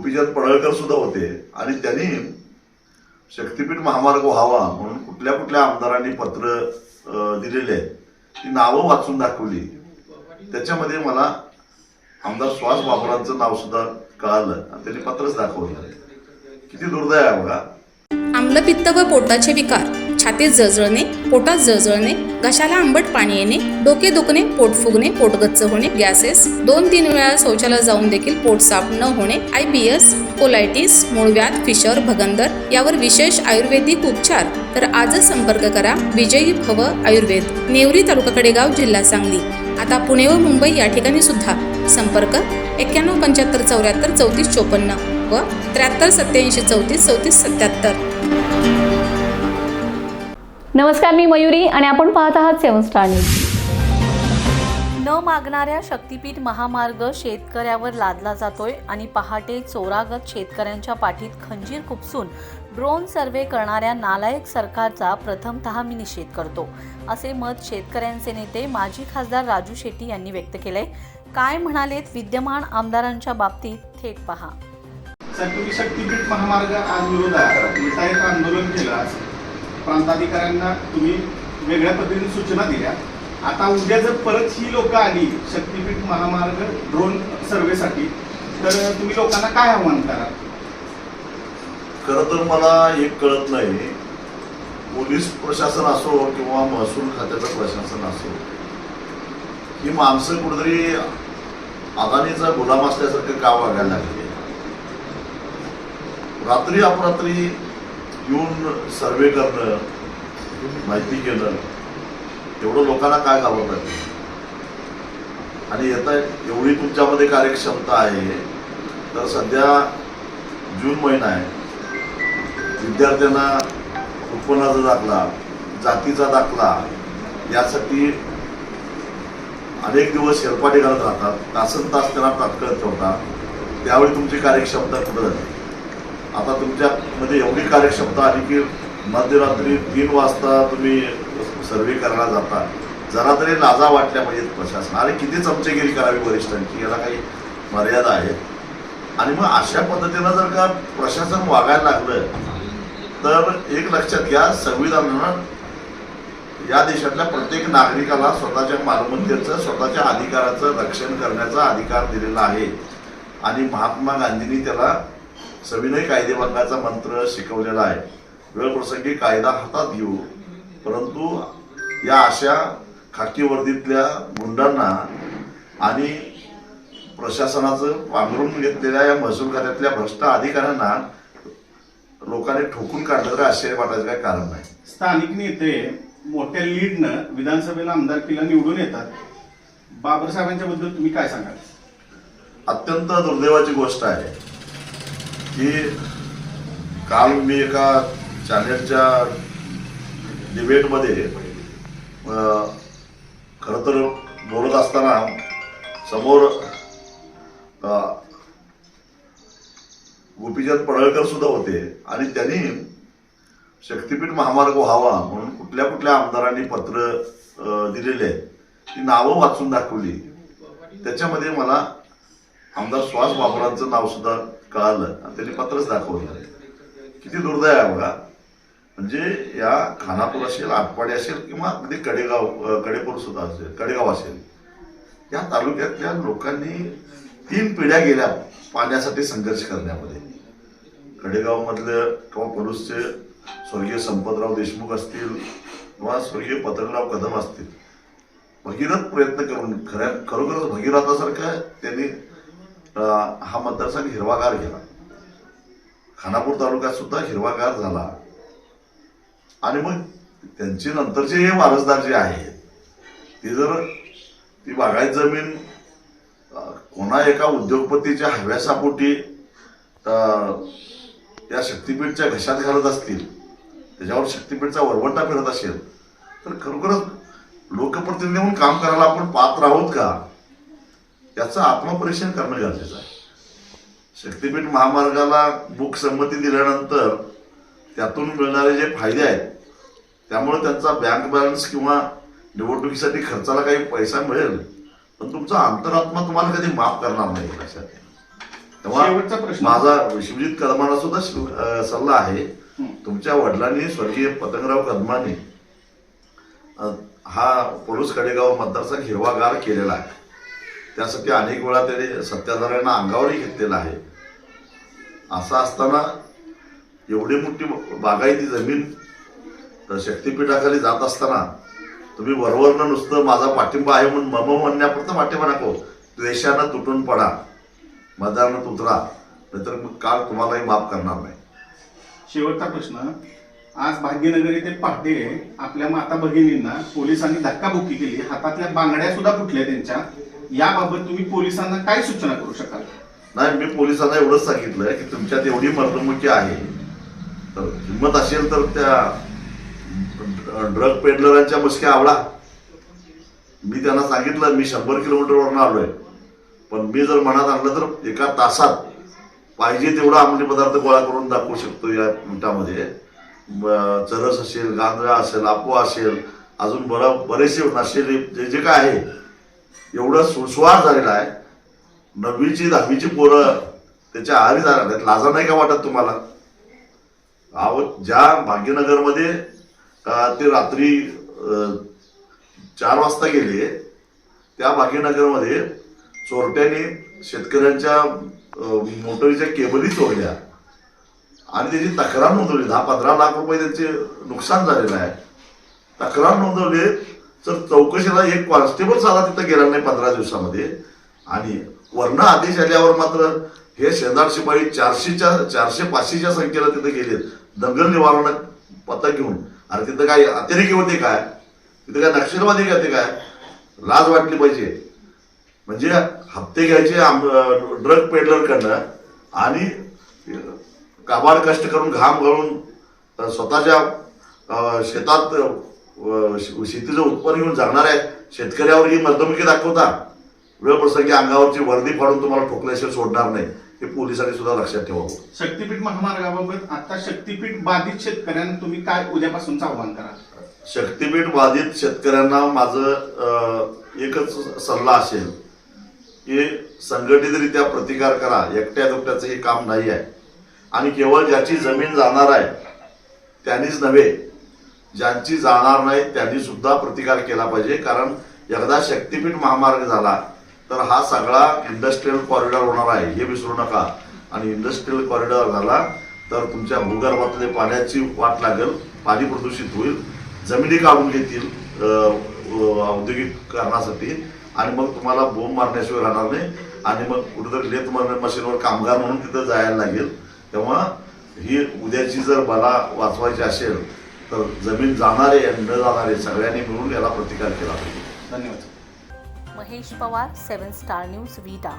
गोपीचंद पडळकर सुद्धा होते आणि त्यांनी शक्तीपीठ महामार्ग व्हावा म्हणून कुठल्या कुठल्या आमदारांनी पत्र दिलेले आहेत ती नावं वाचून दाखवली. त्याच्यामध्ये मला आमदार सुहास बाबुरांचं नाव सुद्धा कळालं आणि त्यांनी पत्रच दाखवलं. किती दुर्दैव आहे बघा. आम्लपित्त व पोटाचे विकार, छातीत जळजळणे, पोटात जळजळणे, घशाला आंबट पाणी येणे, डोके दुखणे, पोट फुगणे, पोटगच्च होणे, गॅसेस, 2-3 वेळा शौचालयात जाऊन देखील पोट साफ न होणे, IBS, कोलायटिस, मूळव्याध, फिशर, भगंदर यावर विशेष आयुर्वेदिक उपचार. तर आजच संपर्क करा विजयी भव आयुर्वेद, नेवरी तालुका कडेगाव, जिल्हा सांगली. आता पुणे व मुंबई या ठिकाणी सुद्धा. संपर्क 91 75 74 34 54 व 73 87 34 34 77. नमस्कार, मी मयुरी आणि आपण पाहत आहात 7 स्टार न्यूज. न मागणाऱ्या शक्तीपीठ महामार्ग शेतकऱ्यावर लादला जातोय आणि पहाटे चोरागत शेतकऱ्यांच्या पाठीत खंजीर खुपसून ड्रोन सर्व्हे करणाऱ्या नालायक सरकारचा प्रथमतः मी निषेध करतो, असे मत शेतकऱ्यांचे नेते माजी खासदार राजू शेट्टी यांनी व्यक्त केलंय. काय म्हणालेत विद्यमान आमदारांच्या बाबतीत थेट पहा. तुम्ही शक्तीपीठ महामार्ग आज विरोधात एक आंदोलन केलं, प्रांताधिकाऱ्यांना तुम्ही वेगळ्या पद्धतीने सूचना दिल्या. आता उद्या जर परत ही लोक आली शक्तीपीठ महामार्ग ड्रोन सर्वेसाठी, तर तुम्ही लोकांना काय आव्हान कराल? खरं तर मला एक कळत नाही, पोलीस प्रशासन असो किंवा महसूल खात्याचं प्रशासन असो, ही माणसं कुठेतरी अदानीचा गुलाम असल्यासारखं का वागायला लागले. रात्री अपरात्री येऊन सर्वे करणं, माहिती घेणं, एवढं लोकांना काय घाबरतात. आणि येता एवढी तुमच्यामध्ये कार्यक्षमता आहे तर सध्या जून महिना आहे, विद्यार्थ्यांना उत्पन्नाचा दाखला, जातीचा दाखला यासाठी अनेक दिवस हेलपाटे घालत राहतात, तासनतास त्यांना तात्काळ ठेवतात. त्यावेळी तुमची कार्यक्षमता कुठं जाते. आता तुमच्यामध्ये एवढी कार्यक्षमता आली की मध्यरात्री 3 वाजता तुम्ही सर्वे करायला जाता. जरा तरी लाजा वाटल्या पाहिजेत प्रशासन. अरे किती चमचेगिरी करावी वरिष्ठांची, याला काही मर्यादा आहेत. आणि मग अशा पद्धतीनं जर का प्रशासन वागायला लागलं तर एक लक्षात घ्या, संविधानानं या देशातल्या प्रत्येक नागरिकाला स्वतःच्या मालमत्तेचं, स्वतःच्या अधिकाराचं रक्षण करण्याचा अधिकार दिलेला आहे. आणि महात्मा गांधींनी त्याला सविनय कायदेभंगाचा मंत्र शिकवलेला आहे. वेळप्रसंगी कायदा हातात घेऊ, परंतु या अशा खाकी वर्दीतल्या गुंडांना आणि प्रशासनाचं पांघरून घेतलेल्या या महसूल खात्यातल्या भ्रष्ट अधिकाऱ्यांना लोकांनी ठोकून काढलं तर आश्चर्य वाटायचं काय कारण नाही. स्थानिक नेते मोठ्या लीडनं विधानसभेला आमदारकीला निवडून येतात. बाबर साहेबांच्या बद्दल तुम्ही काय सांगाल? अत्यंत दुर्दैवाची गोष्ट आहे की काल मी एका चॅनेलच्या डिबेटमध्ये खरं तर बोलत असताना समोर गोपीचंद पडळकर सुद्धा होते आणि त्यांनी शक्तीपीठ महामार्ग व्हावा म्हणून कुठल्या कुठल्या आमदारांनी पत्र दिलेले आहेत ती नावं वाचून दाखवली. त्याच्यामध्ये मला आमदार सुहास बाबुरांचं नाव सुद्धा कळालं आणि त्यांनी पत्रच दाखवलं. किती दुर्दैव आहे बघा. म्हणजे या खानापूर असेल, आटपाडी असेल किंवा अगदी कडेपूर सुद्धा असेल, कडेगाव असेल, या तालुक्यातल्या लोकांनी 3 पिढ्या गेल्या पाण्यासाठी संघर्ष करण्यामध्ये. कडेगावमधलं किंवा पलूसचे स्वर्गीय संपतराव देशमुख असतील किंवा स्वर्गीय पतंगराव कदम असतील, भगीरथ प्रयत्न करून खरोखरच भगीरथासारखं त्यांनी हा मतदारसंघ हिरवागार केला. खानापूर तालुक्यात सुद्धा हिरवागार झाला. आणि मग त्यांचे नंतरचे हे वारसदार जे आहेत ते जर ती बागायत जमीन कोणा एका उद्योगपतीच्या हव्यासापोटी या शक्तीपीठच्या घशात घालत असतील, त्याच्यावर शक्तीपीठचा वरवंटा फिरत असेल, तर खरोखरच लोकप्रतिनिधी म्हणून काम करायला आपण पात्र आहोत का याचं आत्मपरीक्षण करणं गरजेचं आहे. शक्तीपीठ महामार्गाला मूकसंमती दिल्यानंतर त्यातून मिळणारे जे फायदे आहेत त्यामुळे त्यांचा बँक बॅलन्स किंवा निवडणुकीसाठी खर्चाला काही पैसा मिळेल, पण तुमचा अंतरात्मा तुम्हाला कधी माफ करणार नाही. लक्षात तेव्हा शेवटचा प्रश्न. माझा विश्वजित कदमांना सुद्धा सल्ला आहे. हं. तुमच्या वडिलांनी स्वर्गीय पतंगराव कदमांनी हा पोलीस कडेगाव मतदारसंघ हिरवागार केलेला आहे. त्यासाठी अनेक वेळा त्याने सत्ताधाऱ्यांना अंगावरही घेतलेला आहे. असं असताना एवढी मोठी बागायती जमीन शक्तीपीठाखाली जात असताना तुम्ही वरवरनं नुसतं माझा पाठिंबा आहे म्हणून मम म्हणण्यापुरतं पाठिंबा नको, द्वेषानं तुटून पडा, मतदानात उतरा, नाहीतर मग काळ तुम्हालाही माफ करणार नाही. शेवटचा प्रश्न. आज भाग्यनगर येथे पहाटे आपल्या माता भगिनींना पोलिसांनी धक्काबुक्की केली, हातातल्या बांगड्या सुद्धा फुटल्या त्यांच्या. याबाबत तुम्ही पोलिसांना काय सूचना करू शकाल? नाही, मी पोलिसांना एवढंच सांगितलं की तुमच्यात एवढी मर्दमुकी आहे, तर हिंमत असेल तर त्या ड्रग पेडलरांच्या मुसक्या आवडा. मी त्यांना सांगितलं मी 100 किलोमीटरवरून आलोय, पण मी जर मनात आणलं तर एका तासात पाहिजे तेवढा अंमली पदार्थ गोळा करून दाखवू शकतो. या मिनिटामध्ये चरस असेल, गांजरा असेल, अफवा असेल, अजून बरेचसे नशेले जे काय आहे, एवढं सुस्वार झालेला आहे. 9वी 10वीची पोरं त्याच्या आहारी जाणार आहेत. लाजा नाही का वाटत तुम्हाला? ज्या भाग्यनगरमध्ये ते रात्री 4 वाजता गेले, त्या भाग्यनगरमध्ये चोरट्यांनी शेतकऱ्यांच्या मोटरीच्या केबली चोरल्या आणि त्याची तक्रार नोंदवली. 10-15 लाख रुपये त्यांचे नुकसान झालेलं आहे. तक्रार नोंदवली तर चौकशीला एक कॉन्स्टेबल साधा तिथं गेला नाही 15 दिवसामध्ये. आणि वर्ण आदेश आल्यावर मात्र हे शेजार शिपाई 400-500च्या संख्येला तिथे गेले दंगल निवारण पथक घेऊन. अरे तिथं काय अतिरेकी होते काय? तिथे काय नक्षलवादी होते काय? लाज वाटली पाहिजे. म्हणजे हप्ते घ्यायचे ड्रग पेडलरकडनं आणि काबाड कष्ट करून घाम घालून स्वतःच्या शेतात शेतीचं उत्पन्न घेऊन जगणाऱ्या शेतकऱ्यावर ही मर्दमुकी दाखवता. वेळ प्रसंगी अंगावरची वर्दी फाडून तुम्हाला ठोकल्याशिवाय सोडणार नाही, हे पोलिसांनी सुद्धा लक्षात ठेवावं. शक्तीपीठ महामार्गाबाबत आता शक्तीपीठ बाधित शेतकऱ्यांना तुम्ही काय उद्यापासूनचं आव्हान कराल? शक्तीपीठ बाधित शेतकऱ्यांना माझं एकच सल्ला असेल की संघटितरित्या प्रतिकार करा. एकट्या दुकट्याचं हे काम नाही आहे. आणि केवळ ज्याची जमीन जाणार आहे त्यांनीच नव्हे, ज्यांची जाणार नाही त्यांनी सुद्धा प्रतिकार केला पाहिजे. कारण एकदा शक्तीपीठ महामार्ग झाला तर हा सगळा इंडस्ट्रीयल कॉरिडॉर होणार आहे, हे विसरू नका. आणि इंडस्ट्रीयल कॉरिडॉर झाला तर तुमच्या भूगर्भातले पाण्याची वाट लागेल, पाणी प्रदूषित होईल, जमिनी काढून घेतील औद्योगिकरणासाठी, आणि मग तुम्हाला बोंब मारण्याशिवाय राहणार नाही. आणि मग कुठेतरी लेथ मशीनवर कामगार म्हणून तिथं जायला लागेल. तेव्हा ही उद्याची जर मला वाचवायची असेल तर जमीन जाणारे आणि न जाणारे सगळ्यांनी मिळून याला प्रतिकार केला पाहिजे. धन्यवाद. महेश पवार, 7 स्टार न्यूज, विटा.